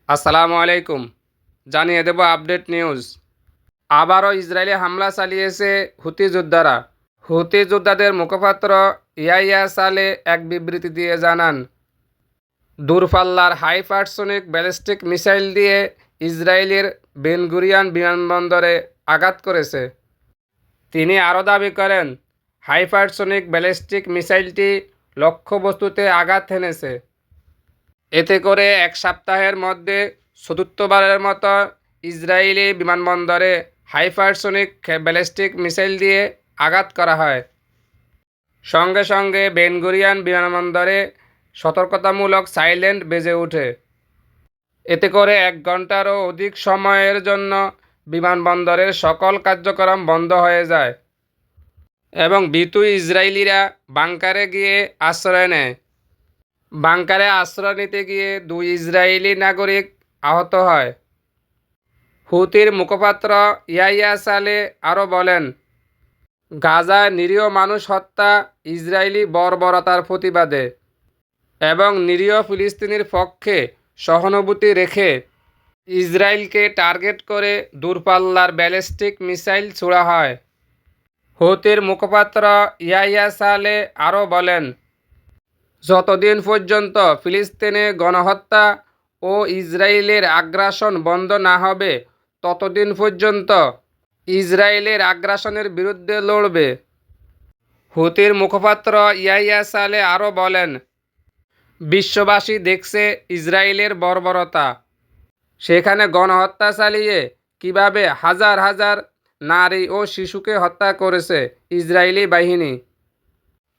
আসসালামু আলাইকুম। জানিয়ে দেব আপডেট নিউজ। আবারও ইসরায়েলে হামলা চালিয়েছে হুতি যোদ্ধারা। হুতি যোদ্ধাদের মুখপাত্র ইয়াইয়া সালে এক বিবৃতি দিয়ে জানান, দূরপাল্লার হাইপারসোনিক ব্যালিস্টিক মিসাইল দিয়ে ইসরায়েলের বেন গুরিয়ন বিমানবন্দরে আঘাত করেছে। তিনি আরও দাবি করেন, হাইপারসোনিক ব্যালিস্টিক মিসাইলটি লক্ষ্যবস্তুতে আঘাত হেনেছে। এতে করে এক সপ্তাহের মধ্যে চতুর্থবারের মতো ইসরায়েলি বিমানবন্দরে হাইপারসোনিক ব্যালিস্টিক মিসাইল দিয়ে আঘাত করা হয়। সঙ্গে সঙ্গে বেন গুরিয়ন বিমানবন্দরে সতর্কতামূলক সাইলেন্ট বেজে ওঠে। এতে করে 1 ঘন্টারও অধিক সময়ের জন্য বিমানবন্দরের সকল কার্যক্রম বন্ধ হয়ে যায় এবং ভীতু ইসরায়েলিরা বাংকারে গিয়ে আশ্রয় নেয়। বাংকারে আশ্রয় নিতে গিয়ে 2 ইসরায়েলি নাগরিক আহত হয়। হুতির মুখপাত্র ইয়াইয়া সালে আরও বলেন, গাজায় নিরীহ মানুষ হত্যা ইসরায়েলি বর্বরতার প্রতিবাদে এবং নিরীহ ফিলিস্তিনির পক্ষে সহানুভূতি রেখে ইসরায়েলকে টার্গেট করে দূরপাল্লার ব্যালিস্টিক মিসাইল ছোড়া হয়। হুতির মুখপাত্র ইয়াইয়া সালে আরও বলেন, যতদিন পর্যন্ত ফিলিস্তিনে গণহত্যা ও ইসরায়েলের আগ্রাসন বন্ধ না হবে ততদিন পর্যন্ত ইসরায়েলের আগ্রাসনের বিরুদ্ধে লড়বে। হুতির মুখপাত্র ইয়াইয়া সালে আরও বলেন, বিশ্ববাসী দেখছে ইসরায়েলের বর্বরতা। সেখানে গণহত্যা চালিয়ে কিভাবে হাজার হাজার নারী ও শিশুকে হত্যা করেছে ইসরায়েলি বাহিনী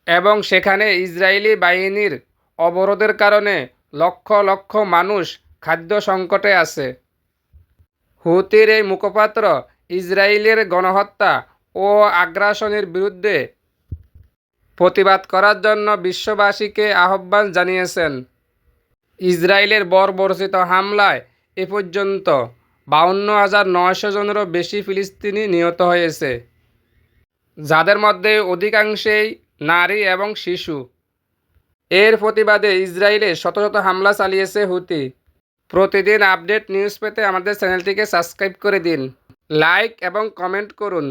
এবং সেখানে ইসরায়েলি বাহিনীর অবরোধের কারণে লক্ষ লক্ষ মানুষ খাদ্য সংকটে আছে। হুতির এই মুখপাত্র ইসরায়েলের গণহত্যা ও আগ্রাসনের বিরুদ্ধে প্রতিবাদ করার জন্য বিশ্ববাসীকে আহ্বান জানিয়েছেন। ইসরায়েলের বর্বরোচিত হামলায় এ পর্যন্ত 52,900 জনেরও বেশি ফিলিস্তিনি নিহত হয়েছে, যাদের মধ্যে অধিকাংশই নারী এবং শিশু। এর প্রতিবাদে ইসরায়েলে শত শত হামলা চালিয়েছে হুতি। প্রতিদিন আপডেট নিউজ পেতে আমাদের চ্যানেলটিকে সাবস্ক্রাইব করে দিন, লাইক এবং কমেন্ট করুন।